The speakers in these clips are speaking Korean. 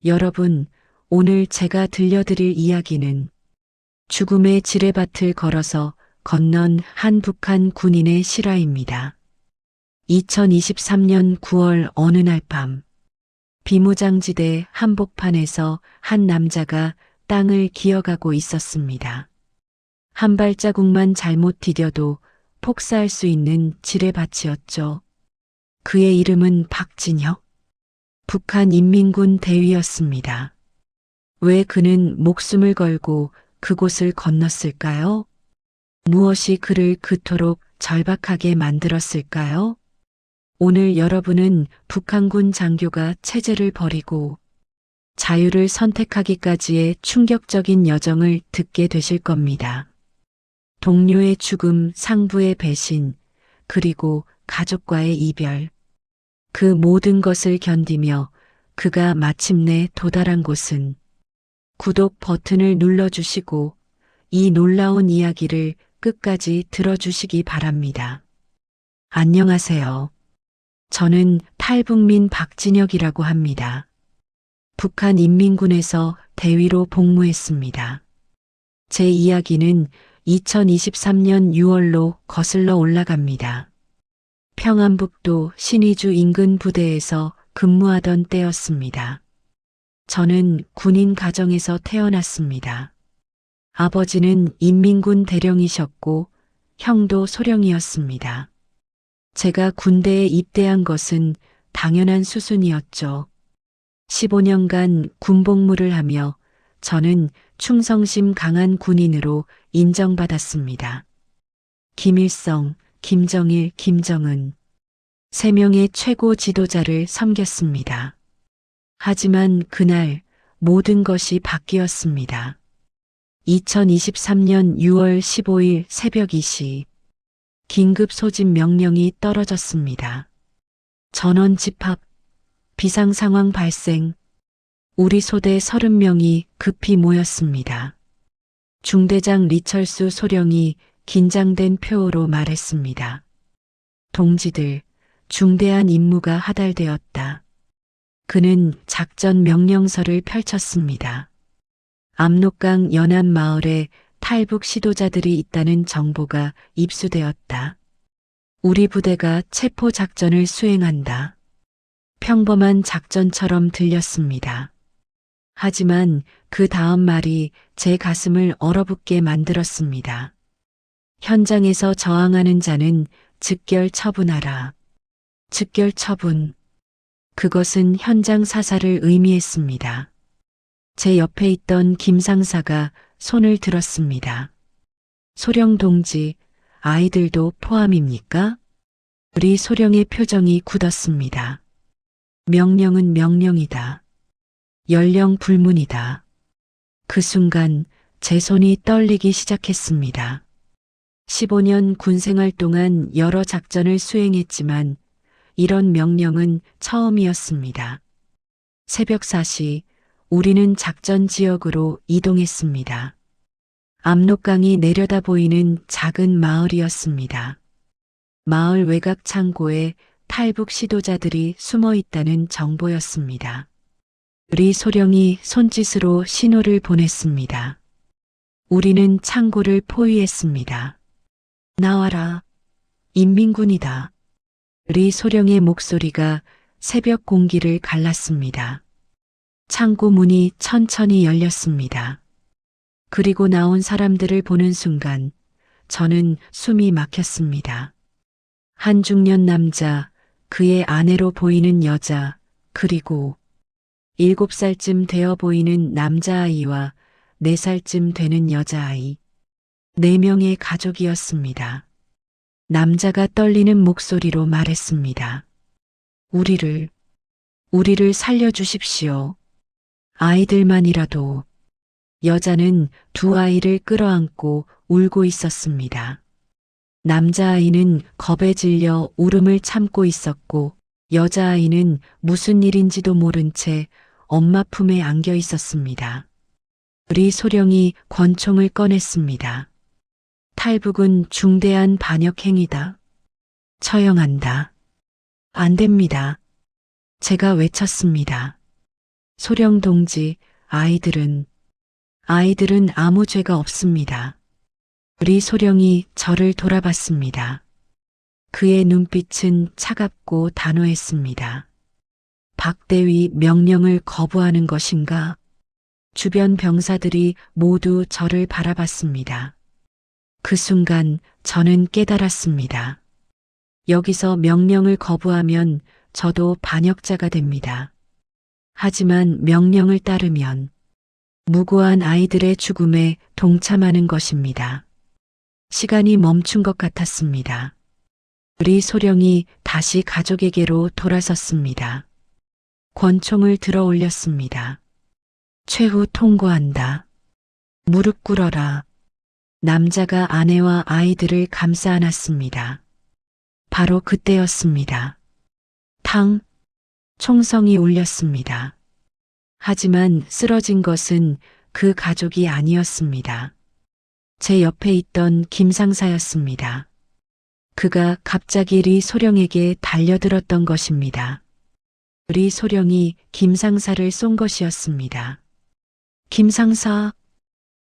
여러분, 오늘 제가 들려드릴 이야기는 죽음의 지뢰밭을 걸어서 건넌 한 북한 군인의 실화입니다. 2023년 9월 어느 날 밤, 비무장지대 한복판에서 한 남자가 땅을 기어가고 있었습니다. 한 발자국만 잘못 디뎌도 폭사할 수 있는 지뢰밭이었죠. 그의 이름은 박진혁, 북한 인민군 대위였습니다. 왜 그는 목숨을 걸고 그곳을 건넜을까요? 무엇이 그를 그토록 절박하게 만들었을까요? 오늘 여러분은 북한군 장교가 체제를 버리고 자유를 선택하기까지의 충격적인 여정을 듣게 되실 겁니다. 동료의 죽음, 상부의 배신, 그리고 가족과의 이별. 그 모든 것을 견디며 그가 마침내 도달한 곳은 구독 버튼을 눌러주시고 이 놀라운 이야기를 끝까지 들어주시기 바랍니다. 안녕하세요. 저는 탈북민 박진혁이라고 합니다. 북한 인민군에서 대위로 복무했습니다. 제 이야기는 2023년 6월로 거슬러 올라갑니다. 평안북도 신의주 인근 부대에서 근무하던 때였습니다. 저는 군인 가정에서 태어났습니다. 아버지는 인민군 대령이셨고 형도 소령이었습니다. 제가 군대에 입대한 것은 당연한 수순이었죠. 15년간 군복무를 하며 저는 충성심 강한 군인으로 인정받았습니다. 김일성, 김정일, 김정은 3명의 최고 지도자를 섬겼습니다. 하지만 그날 모든 것이 바뀌었습니다. 2023년 6월 15일 새벽 2시 긴급 소집 명령이 떨어졌습니다. 전원 집합, 비상 상황 발생, 우리 소대 30명이 급히 모였습니다. 중대장 리철수 소령이 긴장된 표어로 말했습니다. 동지들, 중대한 임무가 하달되었다. 그는 작전 명령서를 펼쳤습니다. 압록강 연안 마을에 탈북 시도자들이 있다는 정보가 입수되었다. 우리 부대가 체포 작전을 수행한다. 평범한 작전처럼 들렸습니다. 하지만 그 다음 말이 제 가슴을 얼어붙게 만들었습니다. 현장에서 저항하는 자는 즉결 처분하라. 즉결 처분. 그것은 현장 사살을 의미했습니다. 제 옆에 있던 김 상사가 손을 들었습니다. 소령 동지, 아이들도 포함입니까? 우리 소령의 표정이 굳었습니다. 명령은 명령이다. 연령 불문이다. 그 순간 제 손이 떨리기 시작했습니다. 15년 군생활 동안 여러 작전을 수행했지만 이런 명령은 처음이었습니다. 새벽 4시 우리는 작전 지역으로 이동했습니다. 압록강이 내려다 보이는 작은 마을이었습니다. 마을 외곽 창고에 탈북 시도자들이 숨어 있다는 정보였습니다. 우리 소령이 손짓으로 신호를 보냈습니다. 우리는 창고를 포위했습니다. 나와라. 인민군이다. 우리 소령의 목소리가 새벽 공기를 갈랐습니다. 창고 문이 천천히 열렸습니다. 그리고 나온 사람들을 보는 순간 저는 숨이 막혔습니다. 한 중년 남자, 그의 아내로 보이는 여자, 그리고 7살쯤 되어 보이는 남자아이와 4살쯤 되는 여자아이. 4명의 가족이었습니다. 남자가 떨리는 목소리로 말했습니다. 우리를 살려주십시오. 아이들만이라도. 여자는 2 아이를 끌어안고 울고 있었습니다. 남자아이는 겁에 질려 울음을 참고 있었고 여자아이는 무슨 일인지도 모른 채 엄마 품에 안겨 있었습니다. 우리 소령이 권총을 꺼냈습니다. 탈북은 중대한 반역행위다. 처형한다. 안 됩니다. 제가 외쳤습니다. 소령 동지, 아이들은 아무 죄가 없습니다. 우리 소령이 저를 돌아봤습니다. 그의 눈빛은 차갑고 단호했습니다. 박대위 명령을 거부하는 것인가? 주변 병사들이 모두 저를 바라봤습니다. 그 순간 저는 깨달았습니다. 여기서 명령을 거부하면 저도 반역자가 됩니다. 하지만 명령을 따르면 무고한 아이들의 죽음에 동참하는 것입니다. 시간이 멈춘 것 같았습니다. 우리 소령이 다시 가족에게로 돌아섰습니다. 권총을 들어 올렸습니다. 최후 통고한다. 무릎 꿇어라. 남자가 아내와 아이들을 감싸 안았습니다. 바로 그때였습니다. 탕! 총성이 울렸습니다. 하지만 쓰러진 것은 그 가족이 아니었습니다. 제 옆에 있던 김상사였습니다. 그가 갑자기 리 소령에게 달려들었던 것입니다. 리 소령이 김상사를 쏜 것이었습니다. 김상사!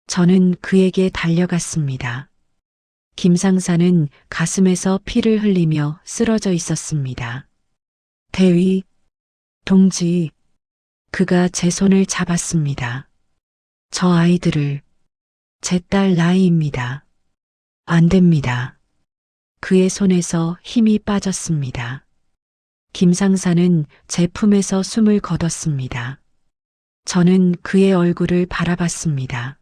저는 그에게 달려갔습니다. 김상사는 가슴에서 피를 흘리며 쓰러져 있었습니다. 대위, 동지, 그가 제 손을 잡았습니다. 저 아이들을, 제 딸 나이입니다. 안 됩니다. 그의 손에서 힘이 빠졌습니다. 김상사는 제 품에서 숨을 거뒀습니다. 저는 그의 얼굴을 바라봤습니다.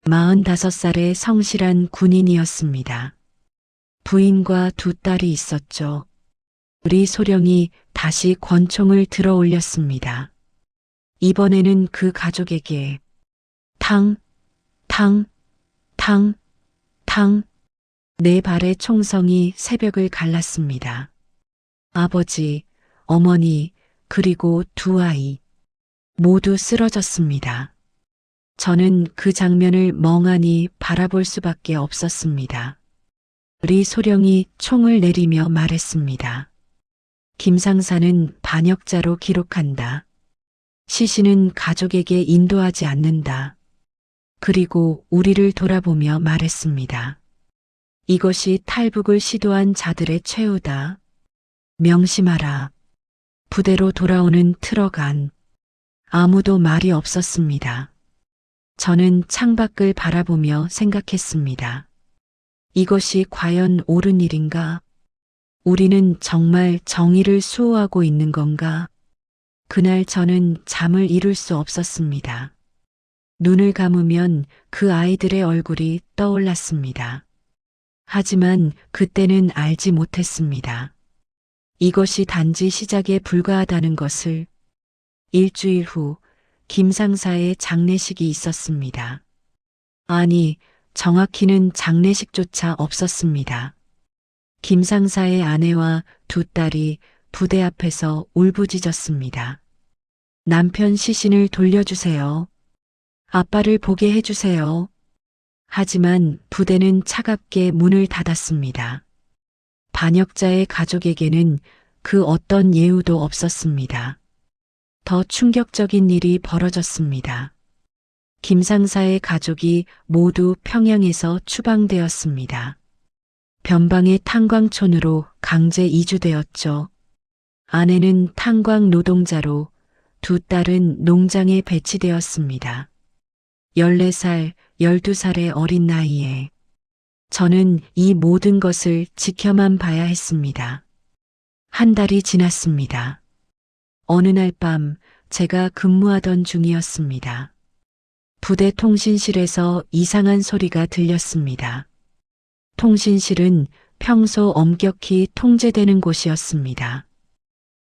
45살의 성실한 군인이었습니다. 부인과 두 딸이 있었죠. 우리 소령이 다시 권총을 들어 올렸습니다. 이번에는 그 가족에게 탕, 탕, 탕, 탕, 네 발의 총성이 새벽을 갈랐습니다. 아버지, 어머니, 그리고 두 아이 모두 쓰러졌습니다. 저는 그 장면을 멍하니 바라볼 수밖에 없었습니다. 리 소령이 총을 내리며 말했습니다. 김상사는 반역자로 기록한다. 시신은 가족에게 인도하지 않는다. 그리고 우리를 돌아보며 말했습니다. 이것이 탈북을 시도한 자들의 최후다. 명심하라. 부대로 돌아오는 트럭 안. 아무도 말이 없었습니다. 저는 창밖을 바라보며 생각했습니다. 이것이 과연 옳은 일인가? 우리는 정말 정의를 수호하고 있는 건가? 그날 저는 잠을 이룰 수 없었습니다. 눈을 감으면 그 아이들의 얼굴이 떠올랐습니다. 하지만 그때는 알지 못했습니다. 이것이 단지 시작에 불과하다는 것을. 일주일 후 김상사의 장례식이 있었습니다. 아니, 정확히는 장례식조차 없었습니다. 김상사의 아내와 두 딸이 부대 앞에서 울부짖었습니다. 남편 시신을 돌려주세요. 아빠를 보게 해주세요. 하지만 부대는 차갑게 문을 닫았습니다. 반역자의 가족에게는 그 어떤 예우도 없었습니다. 더 충격적인 일이 벌어졌습니다. 김상사의 가족이 모두 평양에서 추방되었습니다. 변방의 탄광촌으로 강제 이주되었죠. 아내는 탄광 노동자로, 두 딸은 농장에 배치되었습니다. 14살, 12살의 어린 나이에 저는 이 모든 것을 지켜만 봐야 했습니다. 한 달이 지났습니다. 어느 날 밤 제가 근무하던 중이었습니다. 부대 통신실에서 이상한 소리가 들렸습니다. 통신실은 평소 엄격히 통제되는 곳이었습니다.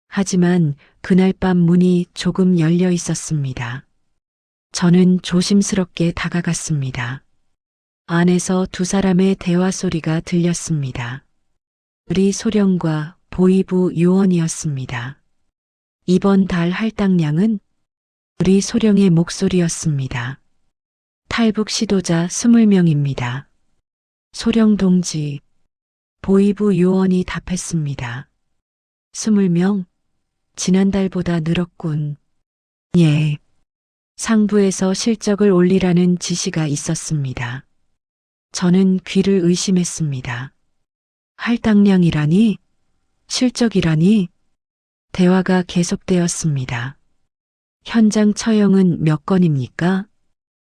하지만 그날 밤 문이 조금 열려 있었습니다. 저는 조심스럽게 다가갔습니다. 안에서 두 사람의 대화 소리가 들렸습니다. 리 소령과 보이부 요원이었습니다. 이번 달 할당량은? 리 소령의 목소리였습니다. 탈북 시도자 20명입니다. 소령 동지, 보이부 요원이 답했습니다. 20명? 지난달보다 늘었군. 예. 상부에서 실적을 올리라는 지시가 있었습니다. 저는 귀를 의심했습니다. 할당량이라니? 실적이라니? 대화가 계속되었습니다. 현장 처형은 몇 건입니까?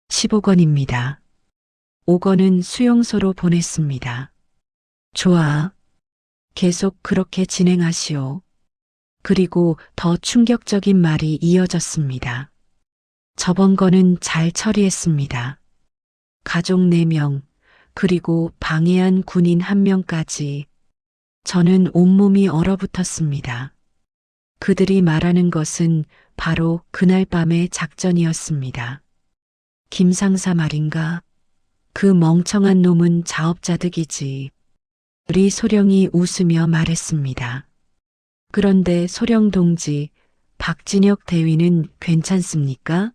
15건입니다. 5건은 수용소로 보냈습니다. 좋아. 계속 그렇게 진행하시오. 그리고 더 충격적인 말이 이어졌습니다. 저번 거는 잘 처리했습니다. 가족 4명, 그리고 방해한 군인 1명까지. 저는 온몸이 얼어붙었습니다. 그들이 말하는 것은 바로 그날 밤의 작전이었습니다. 김상사 말인가? 그 멍청한 놈은 자업자득이지. 리 소령이 웃으며 말했습니다. 그런데 소령 동지, 박진혁 대위는 괜찮습니까?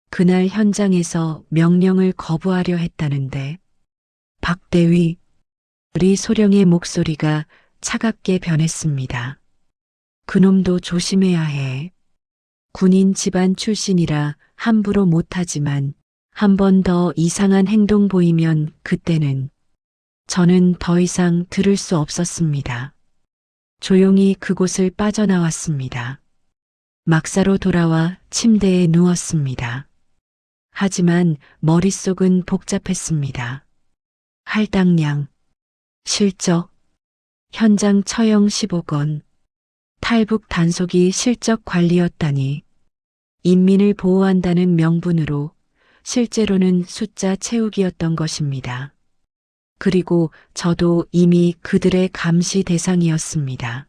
그날 현장에서 명령을 거부하려 했다는데. 박 대위, 리 소령의 목소리가 차갑게 변했습니다. 그놈도 조심해야 해. 군인 집안 출신이라 함부로 못하지만 한 번 더 이상한 행동 보이면 그때는. 저는 더 이상 들을 수 없었습니다. 조용히 그곳을 빠져나왔습니다. 막사로 돌아와 침대에 누웠습니다. 하지만 머릿속은 복잡했습니다. 할당량, 실적, 현장 처형 15건, 탈북 단속이 실적 관리였다니. 인민을 보호한다는 명분으로 실제로는 숫자 채우기였던 것입니다. 그리고 저도 이미 그들의 감시 대상이었습니다.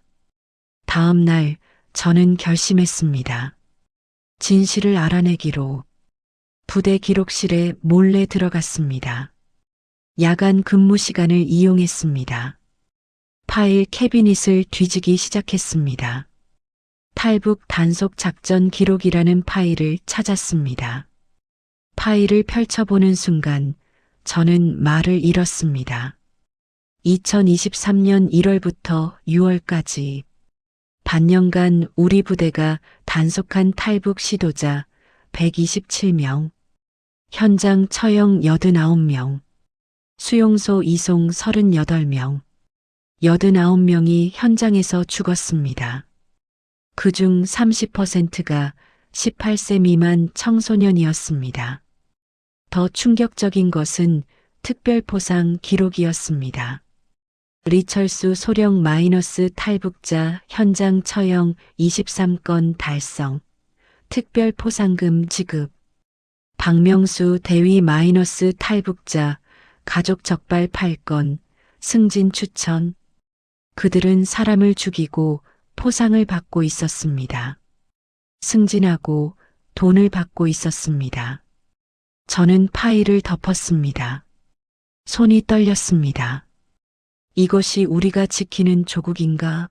다음 날 저는 결심했습니다. 진실을 알아내기로. 부대 기록실에 몰래 들어갔습니다. 야간 근무 시간을 이용했습니다. 파일 캐비닛을 뒤지기 시작했습니다. 탈북 단속 작전 기록이라는 파일을 찾았습니다. 파일을 펼쳐보는 순간 저는 말을 잃었습니다. 2023년 1월부터 6월까지 반년간 우리 부대가 단속한 탈북 시도자 127명, 현장 처형 89명, 수용소 이송 38명, 89명이 현장에서 죽었습니다. 그중 30%가 18세 미만 청소년이었습니다. 더 충격적인 것은 특별포상 기록이었습니다. 리철수 소령 마이너스 탈북자 현장 처형 23건 달성, 특별포상금 지급. 박명수 대위 마이너스 탈북자 가족 적발 8건, 승진 추천. 그들은 사람을 죽이고 포상을 받고 있었습니다. 승진하고 돈을 받고 있었습니다. 저는 파일을 덮었습니다. 손이 떨렸습니다. 이것이 우리가 지키는 조국인가?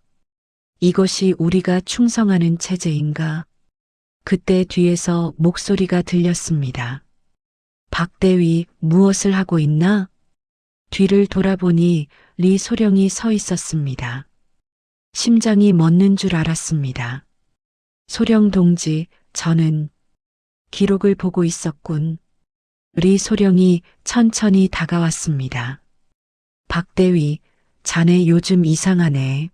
이것이 우리가 충성하는 체제인가? 그때 뒤에서 목소리가 들렸습니다. 박 대위 무엇을 하고 있나? 뒤를 돌아보니 리 소령이 서 있었습니다. 심장이 멎는 줄 알았습니다. 소령 동지, 저는 기록을 보고 있었군. 리 소령이 천천히 다가왔습니다. 박 대위, 자네 요즘 이상하네.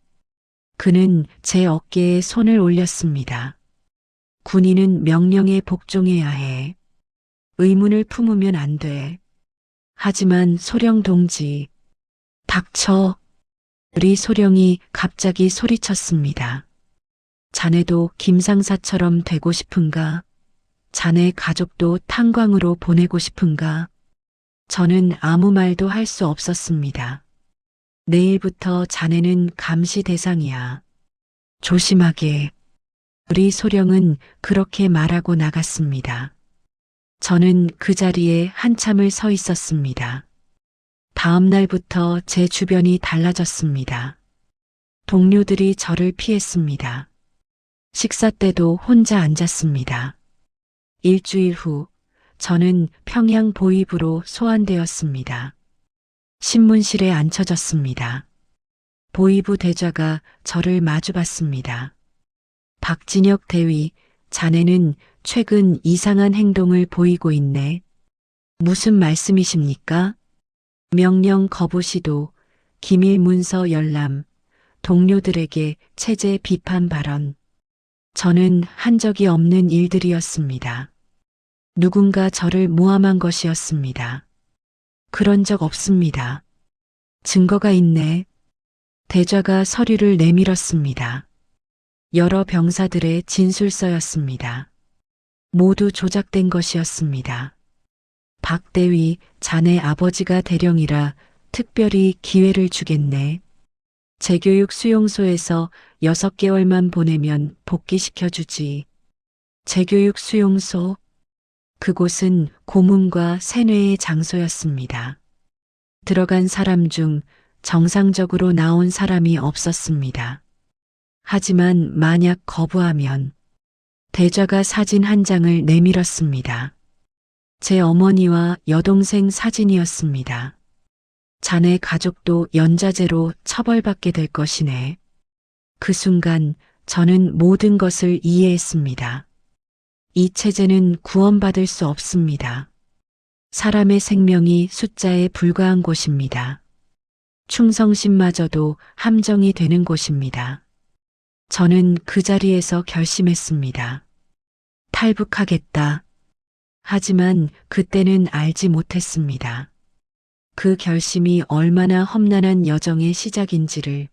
그는 제 어깨에 손을 올렸습니다. 군인은 명령에 복종해야 해. 의문을 품으면 안 돼. 하지만 소령 동지, 닥쳐. 리 소령이 갑자기 소리쳤습니다. 자네도 김상사처럼 되고 싶은가? 자네 가족도 탄광으로 보내고 싶은가? 저는 아무 말도 할 수 없었습니다. 내일부터 자네는 감시 대상이야. 조심하게. 리 소령은 그렇게 말하고 나갔습니다. 저는 그 자리에 한참을 서 있었습니다. 다음 날부터 제 주변이 달라졌습니다. 동료들이 저를 피했습니다. 식사 때도 혼자 앉았습니다. 일주일 후 저는 평양 보위부로 소환되었습니다. 신문실에 앉혀졌습니다. 보위부 대좌가 저를 마주봤습니다. 박진혁 대위, 자네는 최근 이상한 행동을 보이고 있네. 무슨 말씀이십니까? 명령 거부 시도, 기밀 문서 열람, 동료들에게 체제 비판 발언. 저는 한 적이 없는 일들이었습니다. 누군가 저를 모함한 것이었습니다. 그런 적 없습니다. 증거가 있네. 대좌가 서류를 내밀었습니다. 여러 병사들의 진술서였습니다. 모두 조작된 것이었습니다. 박 대위, 자네 아버지가 대령이라 특별히 기회를 주겠네. 재교육 수용소에서 6개월만 보내면 복귀시켜주지. 재교육 수용소? 그곳은 고문과 세뇌의 장소였습니다. 들어간 사람 중 정상적으로 나온 사람이 없었습니다. 하지만 만약 거부하면 대좌가 사진 한 장을 내밀었습니다. 제 어머니와 여동생 사진이었습니다. 자네 가족도 연좌제로 처벌받게 될 것이네. 그 순간 저는 모든 것을 이해했습니다. 이 체제는 구원받을 수 없습니다. 사람의 생명이 숫자에 불과한 곳입니다. 충성심마저도 함정이 되는 곳입니다. 저는 그 자리에서 결심했습니다. 탈북하겠다. 하지만 그때는 알지 못했습니다. 그 결심이 얼마나 험난한 여정의 시작인지를.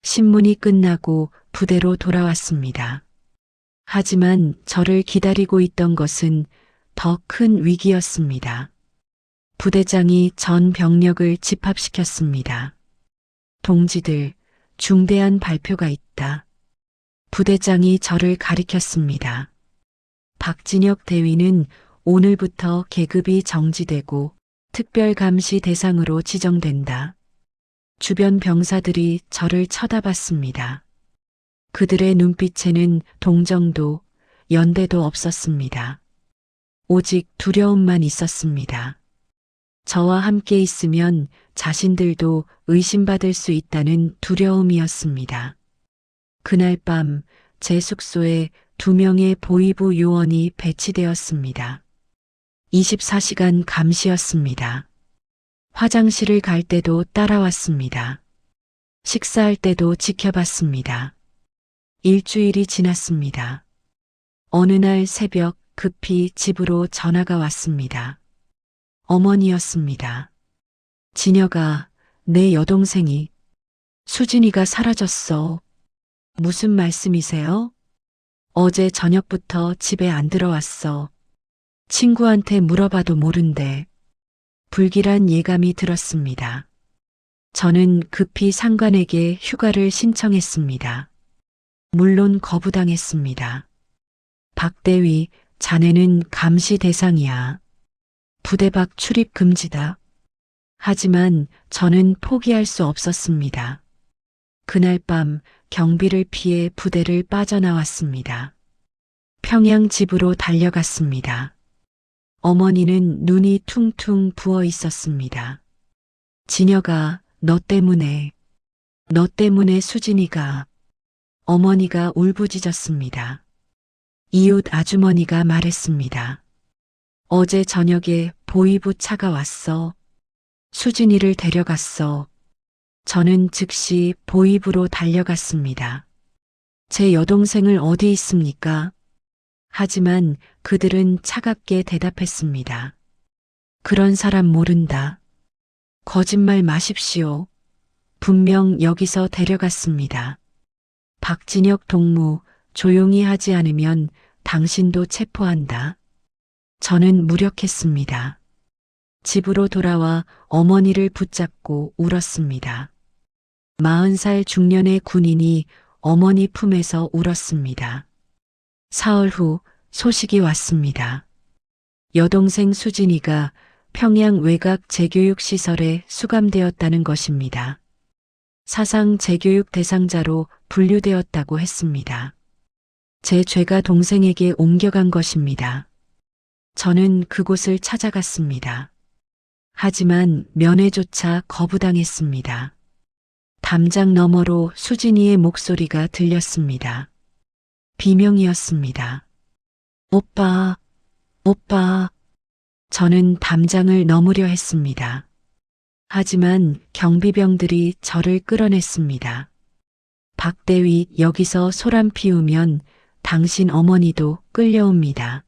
신문이 끝나고 부대로 돌아왔습니다. 하지만 저를 기다리고 있던 것은 더 큰 위기였습니다. 부대장이 전 병력을 집합시켰습니다. 동지들, 중대한 발표가 있다. 부대장이 저를 가리켰습니다. 박진혁 대위는 오늘부터 계급이 정지되고 특별감시 대상으로 지정된다. 주변 병사들이 저를 쳐다봤습니다. 그들의 눈빛에는 동정도, 연대도 없었습니다. 오직 두려움만 있었습니다. 저와 함께 있으면 자신들도 의심받을 수 있다는 두려움이었습니다. 그날 밤 제 숙소에 2명의 보위부 요원이 배치되었습니다. 24시간 감시였습니다. 화장실을 갈 때도 따라왔습니다. 식사할 때도 지켜봤습니다. 일주일이 지났습니다. 어느 날 새벽 급히 집으로 전화가 왔습니다. 어머니였습니다. 진혁아, 내 여동생이, 수진이가 사라졌어. 무슨 말씀이세요? 어제 저녁부터 집에 안 들어왔어. 친구한테 물어봐도 모른대. 불길한 예감이 들었습니다. 저는 급히 상관에게 휴가를 신청했습니다. 물론 거부당했습니다. 박 대위, 자네는 감시 대상이야. 부대 밖 출입 금지다. 하지만 저는 포기할 수 없었습니다. 그날 밤 경비를 피해 부대를 빠져나왔습니다. 평양 집으로 달려갔습니다. 어머니는 눈이 퉁퉁 부어 있었습니다. 진혁아, 너 때문에 수진이가. 어머니가 울부짖었습니다. 이웃 아주머니가 말했습니다. 어제 저녁에 보위부 차가 왔어. 수진이를 데려갔어. 저는 즉시 보위부로 달려갔습니다. 제 여동생을 어디 있습니까? 하지만 그들은 차갑게 대답했습니다. 그런 사람 모른다. 거짓말 마십시오. 분명 여기서 데려갔습니다. 박진혁 동무, 조용히 하지 않으면 당신도 체포한다. 저는 무력했습니다. 집으로 돌아와 어머니를 붙잡고 울었습니다. 40살 중년의 군인이 어머니 품에서 울었습니다. 사흘 후 소식이 왔습니다. 여동생 수진이가 평양 외곽 재교육 시설에 수감되었다는 것입니다. 사상 재교육 대상자로 분류되었다고 했습니다. 제 죄가 동생에게 옮겨간 것입니다. 저는 그곳을 찾아갔습니다. 하지만 면회조차 거부당했습니다. 담장 너머로 수진이의 목소리가 들렸습니다. 비명이었습니다. 오빠, 오빠. 저는 담장을 넘으려 했습니다. 하지만 경비병들이 저를 끌어냈습니다. 박대위, 여기서 소란 피우면 당신 어머니도 끌려옵니다.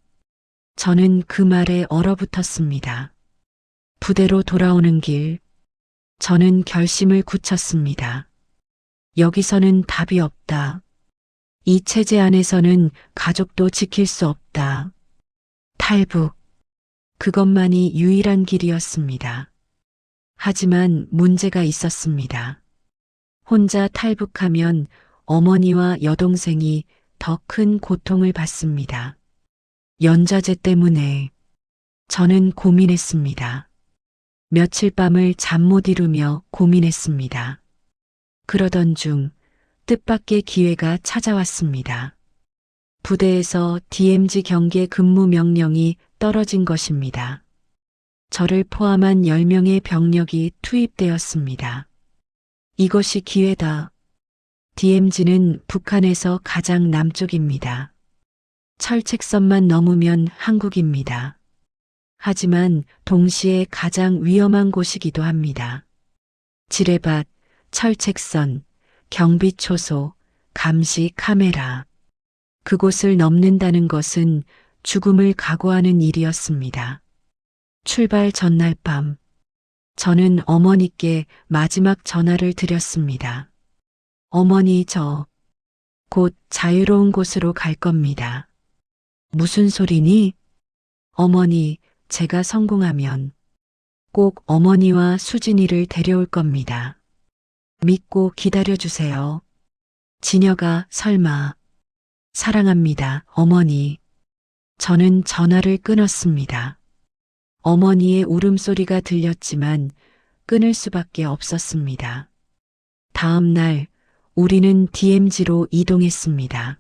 저는 그 말에 얼어붙었습니다. 부대로 돌아오는 길, 저는 결심을 굳혔습니다. 여기서는 답이 없다. 이 체제 안에서는 가족도 지킬 수 없다. 탈북. 그것만이 유일한 길이었습니다. 하지만 문제가 있었습니다. 혼자 탈북하면 어머니와 여동생이 더 큰 고통을 받습니다. 연좌제 때문에 저는 고민했습니다. 며칠 밤을 잠 못 이루며 고민했습니다. 그러던 중 뜻밖의 기회가 찾아왔습니다. 부대에서 DMZ 경계 근무 명령이 떨어진 것입니다. 저를 포함한 10명의 병력이 투입되었습니다. 이것이 기회다. DMZ는 북한에서 가장 남쪽입니다. 철책선만 넘으면 한국입니다. 하지만 동시에 가장 위험한 곳이기도 합니다. 지뢰밭, 철책선, 경비초소, 감시 카메라. 그곳을 넘는다는 것은 죽음을 각오하는 일이었습니다. 출발 전날 밤, 저는 어머니께 마지막 전화를 드렸습니다. 어머니, 저 곧 자유로운 곳으로 갈 겁니다. 무슨 소리니? 어머니, 제가 성공하면 꼭 어머니와 수진이를 데려올 겁니다. 믿고 기다려주세요. 진여가 설마. 사랑합니다, 어머니. 저는 전화를 끊었습니다. 어머니의 울음소리가 들렸지만 끊을 수밖에 없었습니다. 다음 날 우리는 DMZ로 이동했습니다.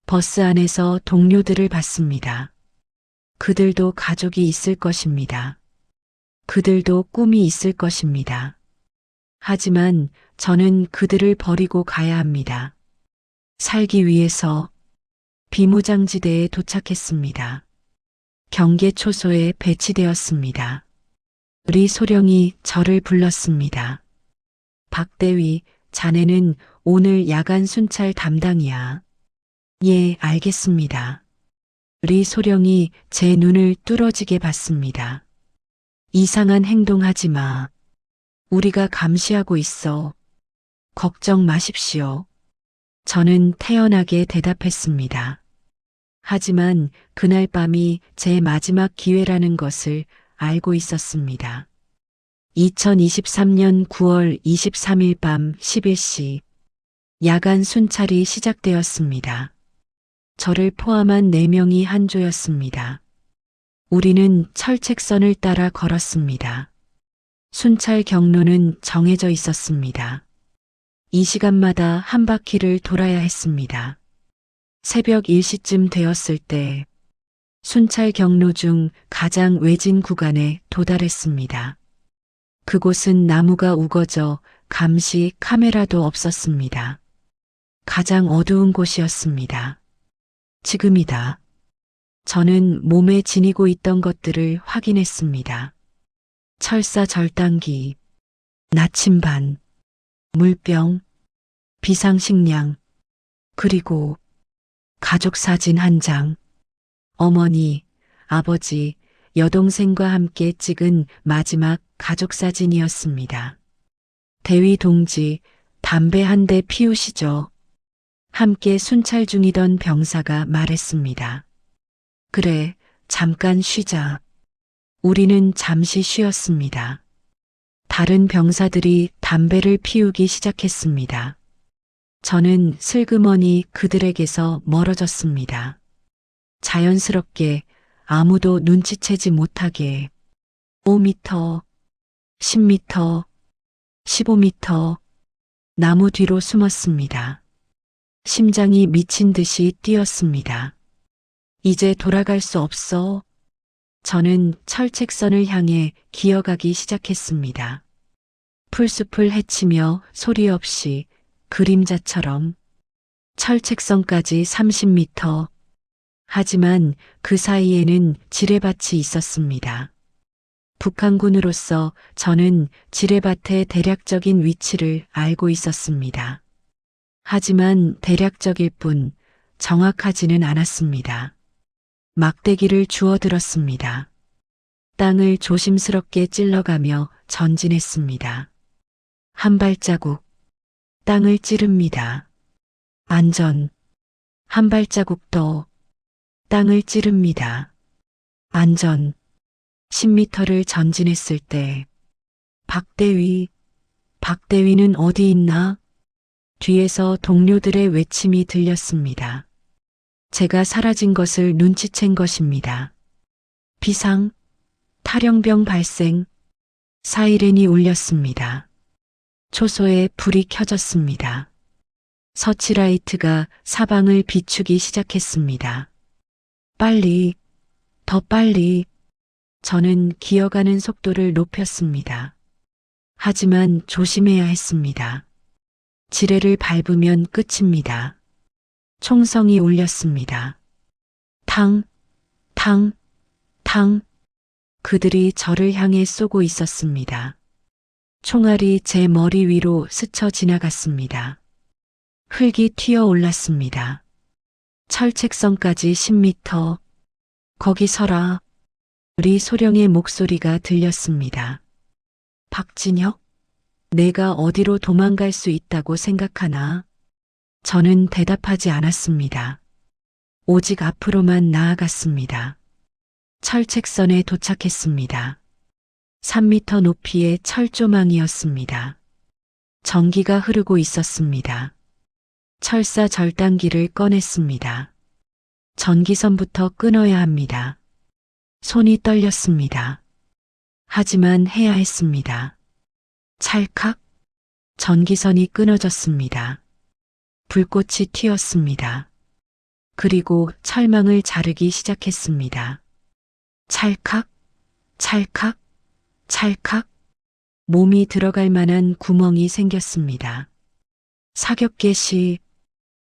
버스 안에서 동료들을 봤습니다. 그들도 가족이 있을 것입니다. 그들도 꿈이 있을 것입니다. 하지만 저는 그들을 버리고 가야 합니다. 살기 위해서 비무장지대에 도착했습니다. 경계초소에 배치되었습니다. 우리 소령이 저를 불렀습니다. 박대위, 자네는 오늘 야간 순찰 담당이야. 예, 알겠습니다. 우리 소령이 제 눈을 뚫어지게 봤습니다. 이상한 행동하지 마. 우리가 감시하고 있어. 걱정 마십시오. 저는 태연하게 대답했습니다. 하지만 그날 밤이 제 마지막 기회라는 것을 알고 있었습니다. 2023년 9월 23일 밤 11시 야간 순찰이 시작되었습니다. 저를 포함한 4명이 한 조였습니다. 우리는 철책선을 따라 걸었습니다. 순찰 경로는 정해져 있었습니다. 이 시간마다 한 바퀴를 돌아야 했습니다. 새벽 1시쯤 되었을 때 순찰 경로 중 가장 외진 구간에 도달했습니다. 그곳은 나무가 우거져 감시 카메라도 없었습니다. 가장 어두운 곳이었습니다. 지금이다. 저는 몸에 지니고 있던 것들을 확인했습니다. 철사 절단기, 나침반, 물병, 비상식량, 그리고 가족 사진 한 장. 어머니, 아버지, 여동생과 함께 찍은 마지막 가족 사진이었습니다. 대위 동지, 담배 한 대 피우시죠. 함께 순찰 중이던 병사가 말했습니다. 그래, 잠깐 쉬자. 우리는 잠시 쉬었습니다. 다른 병사들이 담배를 피우기 시작했습니다. 저는 슬그머니 그들에게서 멀어졌습니다. 자연스럽게 아무도 눈치채지 못하게 5m, 10m, 15m 나무 뒤로 숨었습니다. 심장이 미친 듯이 뛰었습니다. 이제 돌아갈 수 없어. 저는 철책선을 향해 기어가기 시작했습니다. 풀숲을 헤치며 소리 없이 그림자처럼 철책선까지 30m, 하지만 그 사이에는 지뢰밭이 있었습니다. 북한군으로서 저는 지뢰밭의 대략적인 위치를 알고 있었습니다. 하지만 대략적일 뿐 정확하지는 않았습니다. 막대기를 주워들었습니다. 땅을 조심스럽게 찔러가며 전진했습니다. 한 발자국, 땅을 찌릅니다. 안전, 한 발자국 더, 땅을 찌릅니다. 안전, 10m를 전진했을 때, 박대위는 어디 있나? 뒤에서 동료들의 외침이 들렸습니다. 제가 사라진 것을 눈치챈 것입니다. 비상, 탈영병 발생, 사이렌이 울렸습니다. 초소에 불이 켜졌습니다. 서치라이트가 사방을 비추기 시작했습니다. 빨리, 더 빨리. 저는 기어가는 속도를 높였습니다. 하지만 조심해야 했습니다. 지뢰를 밟으면 끝입니다. 총성이 울렸습니다. 탕, 탕, 탕. 그들이 저를 향해 쏘고 있었습니다. 총알이 제 머리 위로 스쳐 지나갔습니다. 흙이 튀어 올랐습니다. 철책선까지 10m. 거기 서라. 우리 소령의 목소리가 들렸습니다. 박진혁, 내가 어디로 도망갈 수 있다고 생각하나? 저는 대답하지 않았습니다. 오직 앞으로만 나아갔습니다. 철책선에 도착했습니다. 3m 높이의 철조망이었습니다. 전기가 흐르고 있었습니다. 철사 절단기를 꺼냈습니다. 전기선부터 끊어야 합니다. 손이 떨렸습니다. 하지만 해야 했습니다. 찰칵, 전기선이 끊어졌습니다. 불꽃이 튀었습니다. 그리고 철망을 자르기 시작했습니다. 찰칵, 찰칵, 찰칵. 몸이 들어갈 만한 구멍이 생겼습니다. 사격 개시.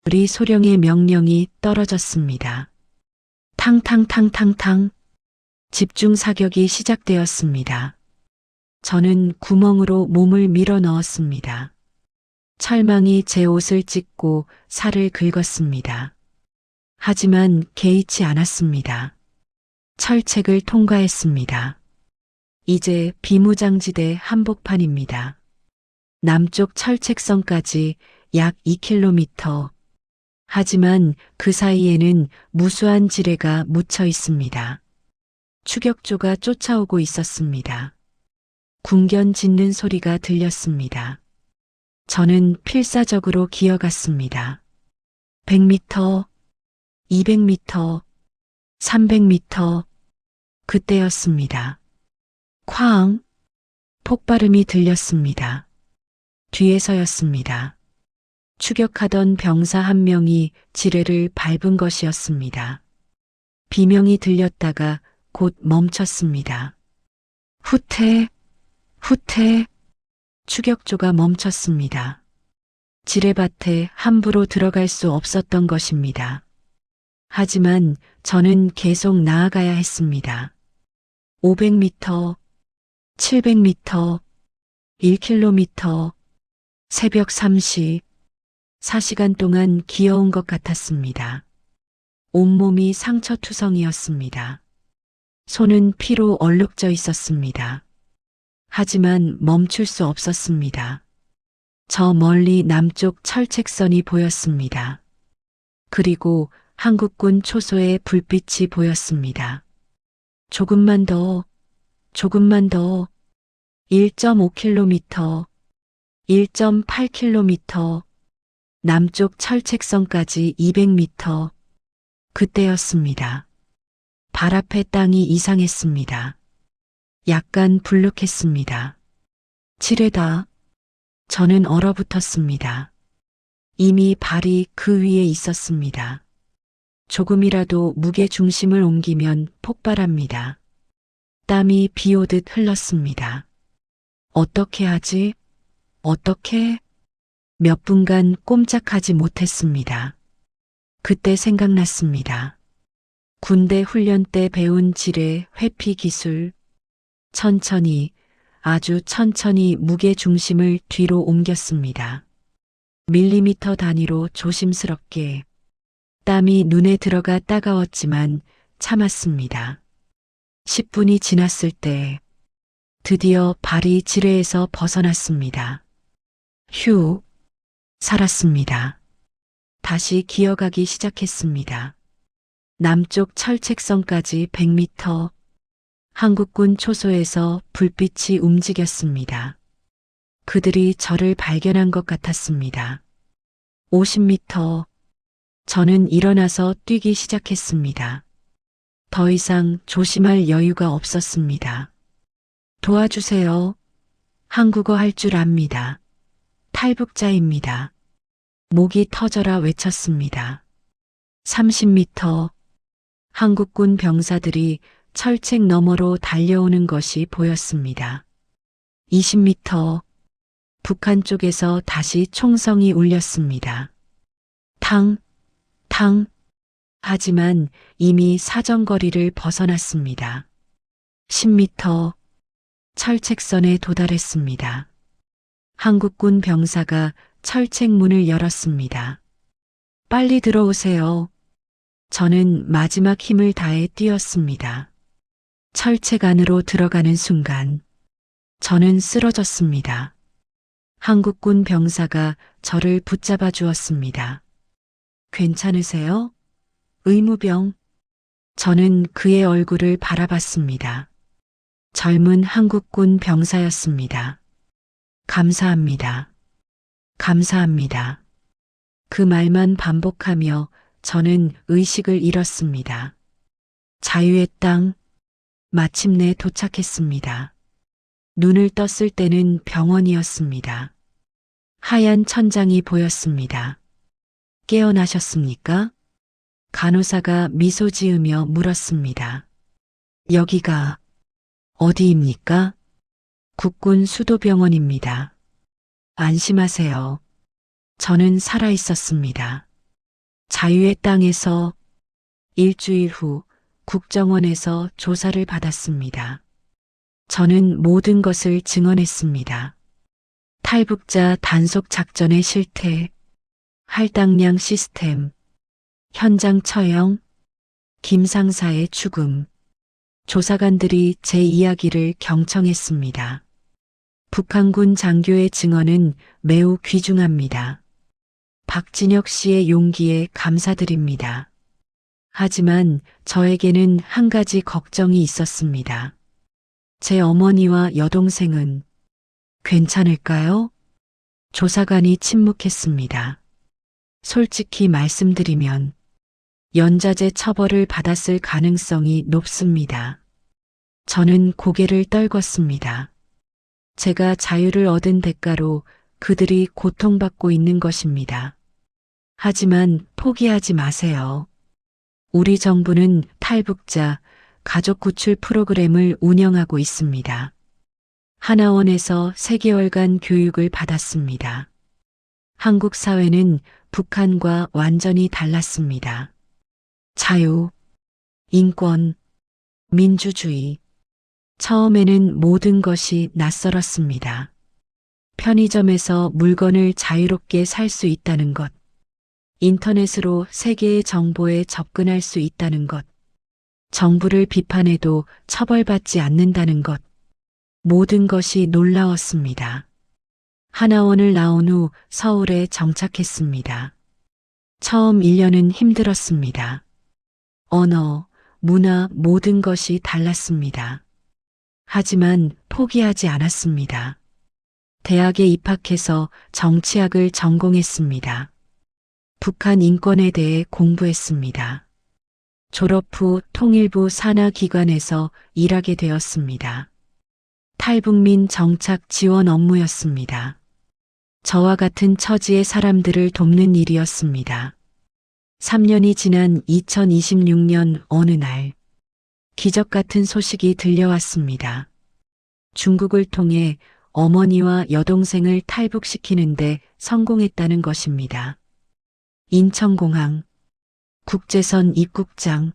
우리 소령의 명령이 떨어졌습니다. 탕탕탕탕탕. 집중 사격이 시작되었습니다. 저는 구멍으로 몸을 밀어 넣었습니다. 철망이 제 옷을 찢고 살을 긁었습니다. 하지만 개의치 않았습니다. 철책을 통과했습니다. 이제 비무장지대 한복판입니다. 남쪽 철책선까지 약 2km. 하지만 그 사이에는 무수한 지뢰가 묻혀 있습니다. 추격조가 쫓아오고 있었습니다. 궁견 짖는 소리가 들렸습니다. 저는 필사적으로 기어갔습니다. 100m, 200m, 300m. 그때였습니다. 쾅! 폭발음이 들렸습니다. 뒤에서였습니다. 추격하던 병사 한 명이 지뢰를 밟은 것이었습니다. 비명이 들렸다가 곧 멈췄습니다. 후퇴, 후퇴. 추격조가 멈췄습니다. 지뢰밭에 함부로 들어갈 수 없었던 것입니다. 하지만 저는 계속 나아가야 했습니다. 500m, 700m, 1km, 새벽 3시, 4시간 동안 기어온 것 같았습니다. 온몸이 상처투성이었습니다. 손은 피로 얼룩져 있었습니다. 하지만 멈출 수 없었습니다. 저 멀리 남쪽 철책선이 보였습니다. 그리고 한국군 초소의 불빛이 보였습니다. 조금만 더, 조금만 더. 1.5km, 1.8km, 남쪽 철책선까지 200m. 그때였습니다. 발 앞의 땅이 이상했습니다. 약간 불룩했습니다. 지뢰다. 저는 얼어붙었습니다. 이미 발이 그 위에 있었습니다. 조금이라도 무게 중심을 옮기면 폭발합니다. 땀이 비 오듯 흘렀습니다. 어떻게 하지? 어떻게? 몇 분간 꼼짝하지 못했습니다. 그때 생각났습니다. 군대 훈련 때 배운 지뢰, 회피 기술. 천천히, 아주 천천히 무게 중심을 뒤로 옮겼습니다. 밀리미터 단위로 조심스럽게. 땀이 눈에 들어가 따가웠지만 참았습니다. 10분이 지났을 때 드디어 발이 지뢰에서 벗어났습니다. 휴, 살았습니다. 다시 기어가기 시작했습니다. 남쪽 철책선까지 100m. 한국군 초소에서 불빛이 움직였습니다. 그들이 저를 발견한 것 같았습니다. 50m. 저는 일어나서 뛰기 시작했습니다. 더 이상 조심할 여유가 없었습니다. 도와주세요. 한국어 할 줄 압니다. 탈북자입니다. 목이 터져라 외쳤습니다. 30m. 한국군 병사들이 철책 너머로 달려오는 것이 보였습니다. 20m. 북한 쪽에서 다시 총성이 울렸습니다. 탕, 탕. 하지만 이미 사정거리를 벗어났습니다. 10m. 철책선에 도달했습니다. 한국군 병사가 철책 문을 열었습니다. 빨리 들어오세요. 저는 마지막 힘을 다해 뛰었습니다. 철책 안으로 들어가는 순간 저는 쓰러졌습니다. 한국군 병사가 저를 붙잡아 주었습니다. 괜찮으세요? 의무병. 저는 그의 얼굴을 바라봤습니다. 젊은 한국군 병사였습니다. 감사합니다. 감사합니다. 그 말만 반복하며 저는 의식을 잃었습니다. 자유의 땅. 마침내 도착했습니다. 눈을 떴을 때는 병원이었습니다. 하얀 천장이 보였습니다. 깨어나셨습니까? 간호사가 미소 지으며 물었습니다. 여기가 어디입니까? 국군 수도병원입니다. 안심하세요. 저는 살아 있었습니다. 자유의 땅에서 일주일 후 국정원에서 조사를 받았습니다. 저는 모든 것을 증언했습니다. 탈북자 단속 작전의 실태, 할당량 시스템, 현장 처형, 김 상사의 죽음. 조사관들이 제 이야기를 경청했습니다. 북한군 장교의 증언은 매우 귀중합니다. 박진혁 씨의 용기에 감사드립니다. 하지만 저에게는 한 가지 걱정이 있었습니다. 제 어머니와 여동생은 괜찮을까요? 조사관이 침묵했습니다. 솔직히 말씀드리면 연좌제 처벌을 받았을 가능성이 높습니다. 저는 고개를 떨궜습니다. 제가 자유를 얻은 대가로 그들이 고통받고 있는 것입니다. 하지만 포기하지 마세요. 우리 정부는 탈북자 가족 구출 프로그램을 운영하고 있습니다. 하나원에서 3개월간 교육을 받았습니다. 한국 사회는 북한과 완전히 달랐습니다. 자유, 인권, 민주주의. 처음에는 모든 것이 낯설었습니다. 편의점에서 물건을 자유롭게 살 수 있다는 것, 인터넷으로 세계의 정보에 접근할 수 있다는 것, 정부를 비판해도 처벌받지 않는다는 것, 모든 것이 놀라웠습니다. 하나원을 나온 후 서울에 정착했습니다. 처음 1년은 힘들었습니다. 언어, 문화 모든 것이 달랐습니다. 하지만 포기하지 않았습니다. 대학에 입학해서 정치학을 전공했습니다. 북한 인권에 대해 공부했습니다. 졸업 후 통일부 산하기관에서 일하게 되었습니다. 탈북민 정착 지원 업무였습니다. 저와 같은 처지의 사람들을 돕는 일이었습니다. 3년이 지난 2026년 어느 날, 기적 같은 소식이 들려왔습니다. 중국을 통해 어머니와 여동생을 탈북시키는데 성공했다는 것입니다. 인천공항, 국제선 입국장,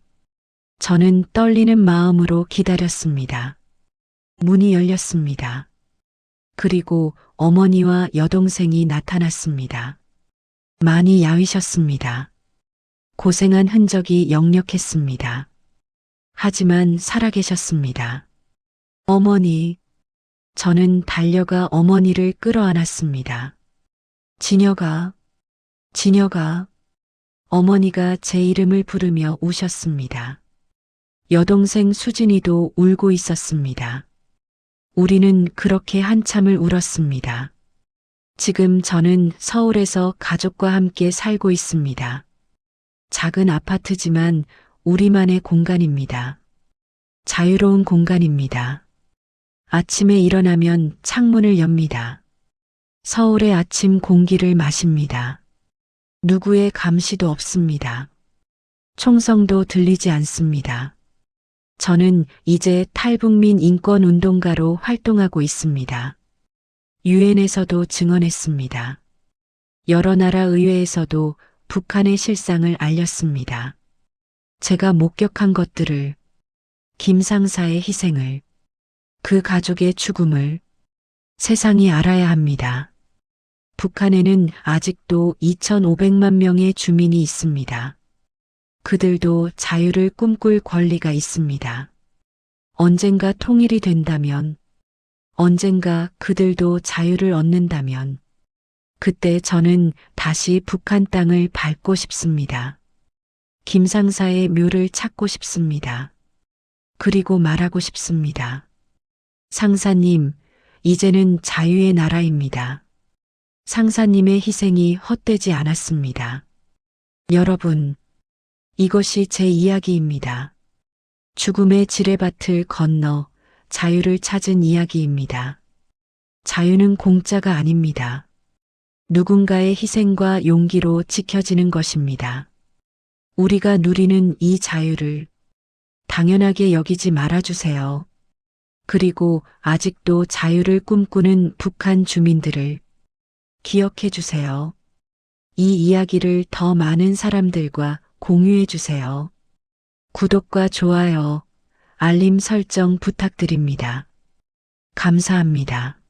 저는 떨리는 마음으로 기다렸습니다. 문이 열렸습니다. 그리고 어머니와 여동생이 나타났습니다. 많이 야위셨습니다. 고생한 흔적이 역력했습니다. 하지만 살아계셨습니다. 어머니, 저는 달려가 어머니를 끌어안았습니다. 진여가, 진여가, 어머니가 제 이름을 부르며 우셨습니다. 여동생 수진이도 울고 있었습니다. 우리는 그렇게 한참을 울었습니다. 지금 저는 서울에서 가족과 함께 살고 있습니다. 작은 아파트지만 우리만의 공간입니다. 자유로운 공간입니다. 아침에 일어나면 창문을 엽니다. 서울의 아침 공기를 마십니다. 누구의 감시도 없습니다. 총성도 들리지 않습니다. 저는 이제 탈북민 인권운동가로 활동하고 있습니다. 유엔에서도 증언했습니다. 여러 나라 의회에서도 북한의 실상을 알렸습니다. 제가 목격한 것들을, 김상사의 희생을, 그 가족의 죽음을 세상이 알아야 합니다. 북한에는 아직도 2,500만 명의 주민이 있습니다. 그들도 자유를 꿈꿀 권리가 있습니다. 언젠가 통일이 된다면, 언젠가 그들도 자유를 얻는다면, 그때 저는 다시 북한 땅을 밟고 싶습니다. 김상사의 묘를 찾고 싶습니다. 그리고 말하고 싶습니다. 상사님, 이제는 자유의 나라입니다. 상사님의 희생이 헛되지 않았습니다. 여러분, 이것이 제 이야기입니다. 죽음의 지뢰밭을 건너 자유를 찾은 이야기입니다. 자유는 공짜가 아닙니다. 누군가의 희생과 용기로 지켜지는 것입니다. 우리가 누리는 이 자유를 당연하게 여기지 말아주세요. 그리고 아직도 자유를 꿈꾸는 북한 주민들을 기억해 주세요. 이 이야기를 더 많은 사람들과 공유해 주세요. 구독과 좋아요, 알림 설정 부탁드립니다. 감사합니다.